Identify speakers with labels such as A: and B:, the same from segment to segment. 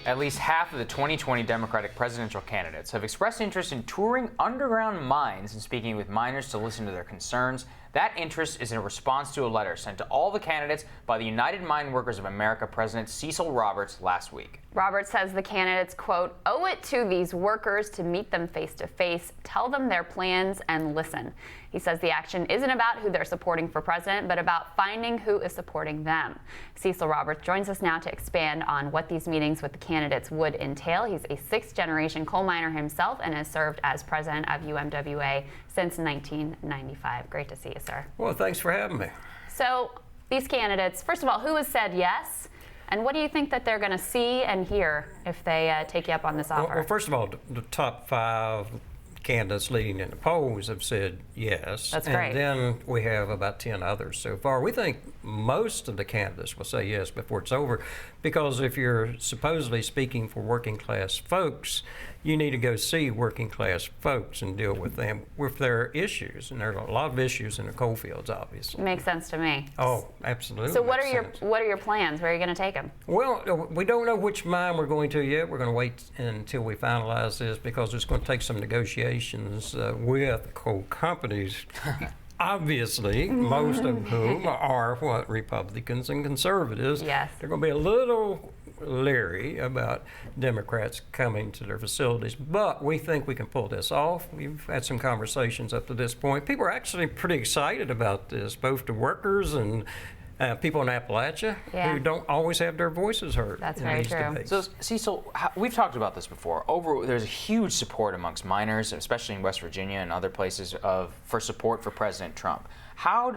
A: At least half of the 2020 Democratic presidential candidates have expressed interest in touring underground mines and speaking with miners to listen to their concerns. That interest is in response to a letter sent to all the candidates by the United Mine Workers of America President Cecil Roberts last week.
B: Roberts says the candidates, quote, owe it to these workers to meet them face to face, tell them their plans, and listen. He says the action isn't about who they're supporting for president, but about finding who is supporting them. Cecil Roberts joins us now to expand on what these meetings with the candidates would entail. He's a sixth-generation coal miner himself and has served as president of UMWA since 1995. Great to see you, sir.
C: Well, thanks for having me.
B: So these candidates, first of all, who has said yes? And what do you think that they're going to see and hear if they take you up on this offer?
C: Well, first of all, the top 5 candidates leading in the polls have said yes.
B: That's great.
C: And then we have about 10 others so far. We think most of the candidates will say yes before it's over, because if you're supposedly speaking for working class folks, you need to go see working class folks and deal with them with their issues. And there are a lot of issues in the coal fields, obviously.
B: Makes sense to me.
C: Oh, absolutely.
B: So what are your plans? Where are you going to take them?
C: Well, we don't know which mine we're going to yet. We're going to wait until we finalize this, because it's going to take some negotiations with coal companies. Obviously, most of whom are what, Republicans and conservatives.
B: Yes.
C: They're going to be a little leery about Democrats coming to their facilities, but we think we can pull this off. We've had some conversations up to this point. People are actually pretty excited about this, both the workers and people in Appalachia who don't always have their voices heard.
B: That's very true.
C: Debates.
A: So, Cecil, we've talked about this before. There's a huge support amongst miners, especially in West Virginia and other places, for support for President Trump. How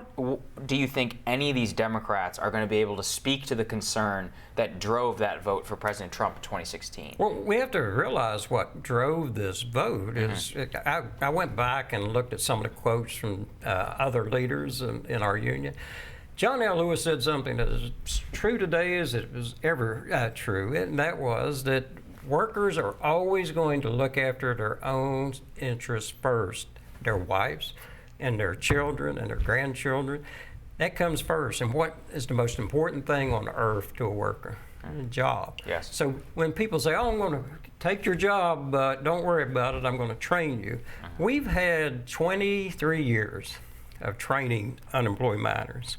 A: do you think any of these Democrats are going to be able to speak to the concern that drove that vote for President Trump in 2016?
C: Well, we have to realize what drove this vote is, I went back and looked at some of the quotes from other leaders in our union. John L. Lewis said something that is true today as it was ever true, and that was that workers are always going to look after their own interests first, their wives and their children and their grandchildren. That comes first. And what is the most important thing on earth to a worker? A job.
A: Yes.
C: So when people say, oh, I'm going to take your job, but don't worry about it, I'm going to train you. We've had 23 years of training unemployed miners.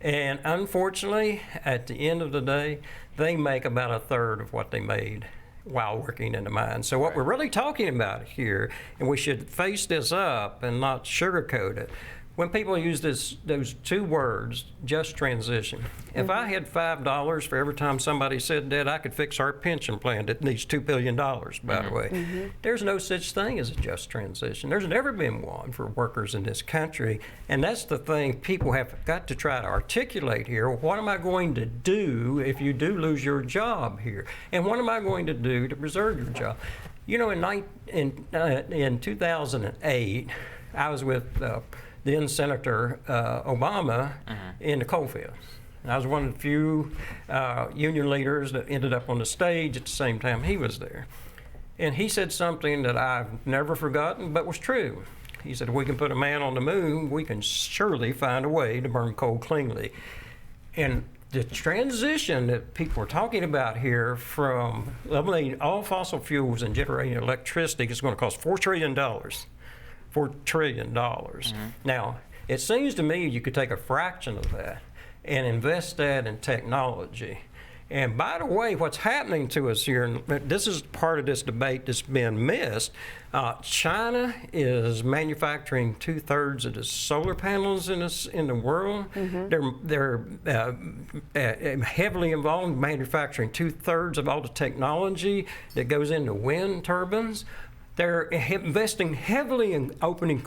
C: And unfortunately, at the end of the day, they make about a third of what they made while working in the mine. So what we're really talking about here, and we should face this up and not sugarcoat it, when people use those 2 words, just transition. If I had $5 for every time somebody said that, I could fix our pension plan that needs $2 billion, by the way. There's no such thing as a just transition. There's never been one for workers in this country, and that's the thing people have got to try to articulate here. What am I going to do if you do lose your job here? And what am I going to do to preserve your job? You know, in 2008, I was with then Senator Obama in the coal fields. And I was one of the few union leaders that ended up on the stage at the same time he was there. And he said something that I've never forgotten, but was true. He said, if we can put a man on the moon, we can surely find a way to burn coal cleanly. And the transition that people are talking about here from eliminating all fossil fuels and generating electricity is going to cost $4 trillion. $4 trillion. Now, it seems to me you could take a fraction of that and invest that in technology. And by the way, what's happening to us here, and this is part of this debate that's been missed, China is manufacturing 2/3 of the solar panels in the world. They're heavily involved in manufacturing 2/3 of all the technology that goes into wind turbines. They're investing heavily in opening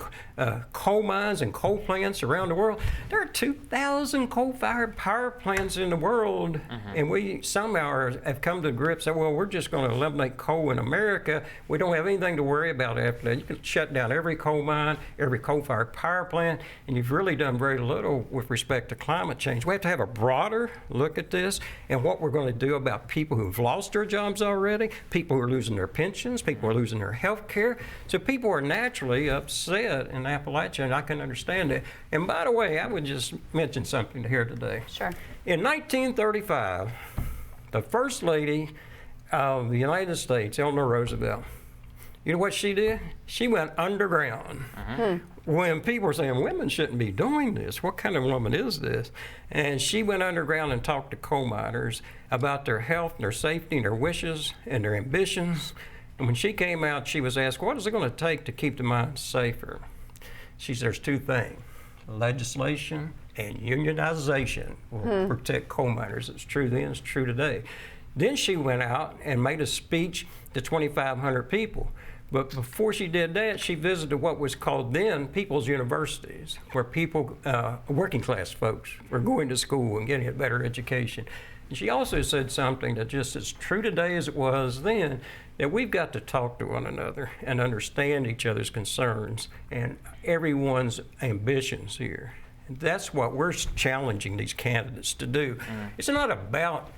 C: coal mines and coal plants around the world. There are 2,000 coal-fired power plants in the world, and we somehow have come to grips that, well, we're just going to eliminate coal in America. We don't have anything to worry about after that. You can shut down every coal mine, every coal-fired power plant, and you've really done very little with respect to climate change. We have to have a broader look at this and what we're going to do about people who've lost their jobs already, people who are losing their pensions, people who are losing their health care. So people are naturally upset in Appalachia, and I can understand it. And by the way, I would just mention something here today.
B: Sure.
C: In 1935, the First Lady of the United States, Eleanor Roosevelt, you know what she did? She went underground. When people were saying women shouldn't be doing this, what kind of woman is this? And she went underground and talked to coal miners about their health, their safety, their wishes, and their ambitions. And when she came out, she was asked, what is it going to take to keep the mines safer? She said, there's two things, legislation and unionization will protect coal miners. It's true then, it's true today. Then she went out and made a speech to 2,500 people. But before she did that, she visited what was called then people's universities, where people, working class folks, were going to school and getting a better education. And she also said something that just as true today as it was then, that we've got to talk to one another and understand each other's concerns and everyone's ambitions here. And that's what we're challenging these candidates to do. It's not about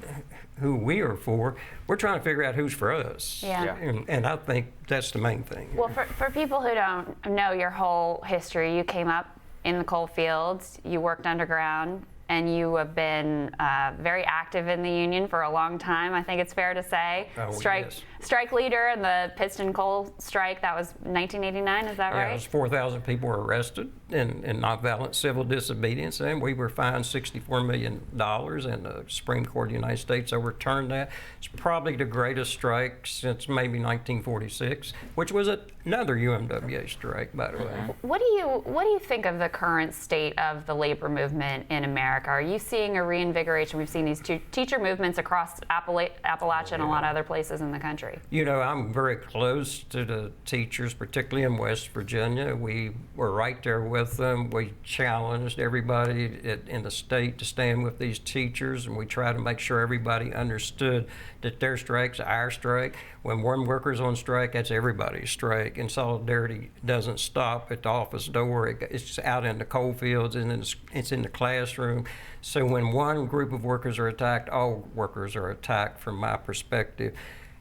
C: who we are for. We're trying to figure out who's for us.
B: Yeah.
C: And I think that's the main thing.
B: Well, for people who don't know your whole history, you came up in the coal fields, you worked underground, and you have been very active in the union for a long time, I think it's fair to say. Strike leader in the piston coal strike, that was 1989, is that right?
C: Yeah, it was 4,000 people were arrested in nonviolent civil disobedience, and we were fined $64 million, and the Supreme Court of the United States overturned that. It's probably the greatest strike since maybe 1946, which was another UMWA strike, by the way.
B: What do you think of the current state of the labor movement in America? Are you seeing a reinvigoration? We've seen these teacher movements across Appalachia and a lot of other places in the country.
C: You know, I'm very close to the teachers, particularly in West Virginia. We were right there with them. We challenged everybody in the state to stand with these teachers, and we tried to make sure everybody understood that their strike's our strike. When one worker's on strike, that's everybody's strike. And solidarity doesn't stop at the office door. It's out in the coal fields, and it's in the classroom. So when one group of workers are attacked, all workers are attacked from my perspective.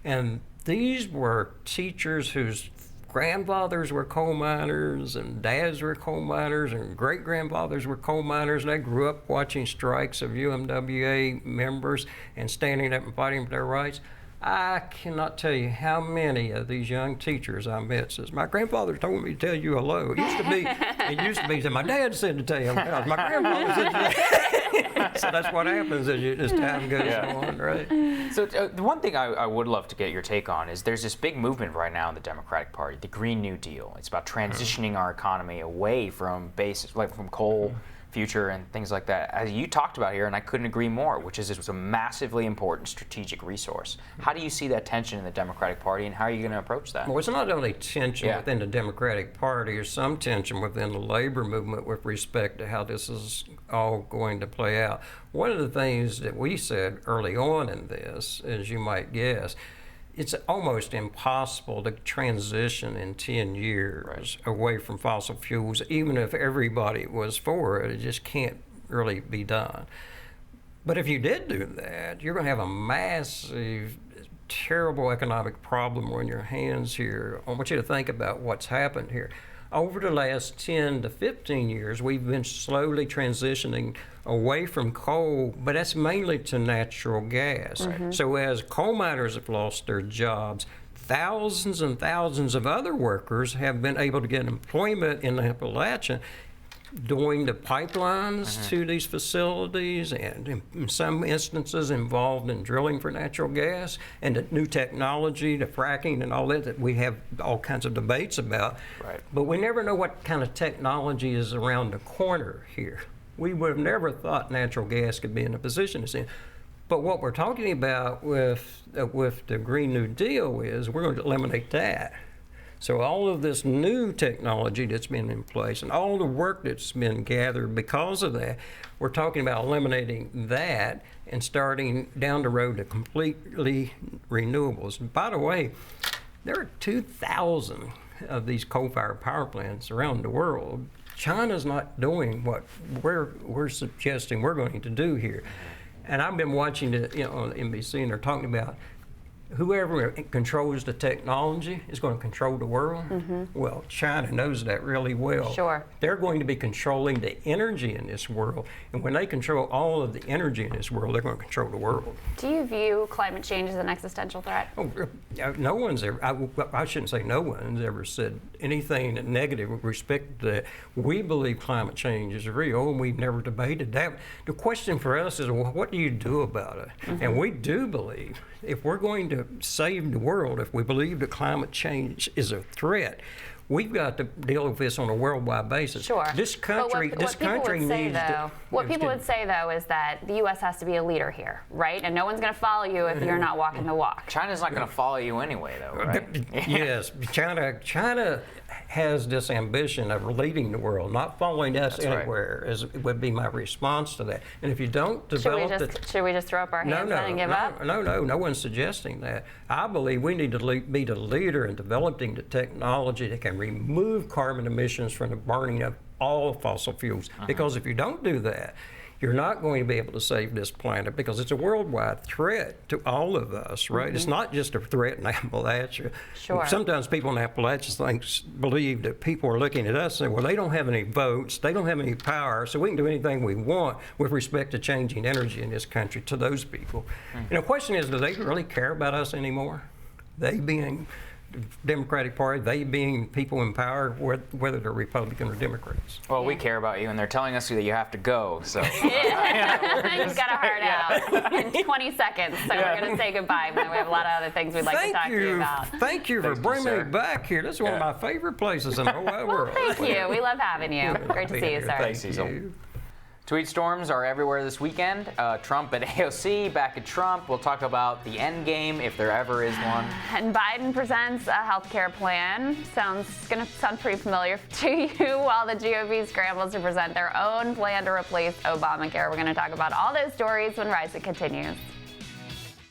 C: And these were teachers whose grandfathers were coal miners and dads were coal miners and great-grandfathers were coal miners. They grew up watching strikes of UMWA members and standing up and fighting for their rights. I cannot tell you how many of these young teachers I met says, my grandfather told me to tell you hello. It used to be, my dad said to tell you hello. My grandfather said to So that's what happens as time goes on, right?
A: So the one thing I would love to get your take on is there's this big movement right now in the Democratic Party, the Green New Deal. It's about transitioning our economy away from from coal future and things like that. As you talked about here, and I couldn't agree more, which is it's a massively important strategic resource. How do you see that tension in the Democratic Party, and how are you going to approach that?
C: Well, it's not only tension within the Democratic Party, there's some tension within the labor movement with respect to how this is all going to play out. One of the things that we said early on in this, as you might guess, it's almost impossible to transition in 10 years away from fossil fuels, even if everybody was for it. It just can't really be done. But if you did do that, you're going to have a massive, terrible economic problem on your hands here. I want you to think about what's happened here. Over the last 10 to 15 years, we've been slowly transitioning away from coal, but that's mainly to natural gas. So as coal miners have lost their jobs, thousands and thousands of other workers have been able to get employment in Appalachia doing the pipelines to these facilities, and in some instances involved in drilling for natural gas, and the new technology, the fracking and all that we have all kinds of debates about. But we never know what kind of technology is around the corner here. We would have never thought natural gas could be in a position to see. But what we're talking about with the Green New Deal is we're going to eliminate that. So all of this new technology that's been in place and all the work that's been gathered because of that, we're talking about eliminating that and starting down the road to completely renewables. And by the way, there are 2,000 of these coal-fired power plants around the world. China's not doing what we're suggesting we're going to do here. And I've been watching it, on NBC, and they're talking about whoever controls the technology is going to control the world. Well, China knows that really well.
B: Sure.
C: They're going to be controlling the energy in this world. And when they control all of the energy in this world, they're going to control the world.
B: Do you view climate change as an existential threat?
C: Oh, no one's ever, I shouldn't say no one's ever said anything negative with respect to that. We believe climate change is real, and we've never debated that. The question for us is, well, what do you do about it? And we do believe if we're going to save the world, if we believe that climate change is a threat, we've got to deal with this on a worldwide basis.
B: Sure.
C: This country,
B: What people would say, though, is that the U.S. has to be a leader here, right? And no one's going to follow you if you're not walking the walk.
A: China's not going to follow you anyway, though, right?
C: Yes, China has this ambition of leading the world, not following us anywhere. Would be my response to that. And if you don't develop,
B: should we just throw up our hands and give up?
C: No one's suggesting that. I believe we need to be the leader in developing the technology that can remove carbon emissions from the burning of all fossil fuels. Because if you don't do that, you're not going to be able to save this planet, because it's a worldwide threat to all of us, right? It's not just a threat in Appalachia.
B: Sure.
C: Sometimes people in Appalachia believe that people are looking at us and say, well, they don't have any votes, they don't have any power, so we can do anything we want with respect to changing energy in this country to those people. And the question is, do they really care about us anymore? They being the Democratic Party, they being people in power, whether they're Republican or Democrats.
A: Well, we care about you, and they're telling us that you have to go, so.
B: You've got a heart out in 20 seconds, so we're going to say goodbye. We have a lot of other things we'd like to talk to you about.
C: Thank you for bringing me back here. This is one of my favorite places in the whole wide world.
B: Thank you. We love having you. Great to see you, sir.
A: Thanks, Cecil. Tweet storms are everywhere this weekend. Trump at AOC, back at Trump. We'll talk about the end game, if there ever is one.
B: And Biden presents a health care plan. Going to sound pretty familiar to you, while the GOP scrambles to present their own plan to replace Obamacare. We're going to talk about all those stories when Rise It continues.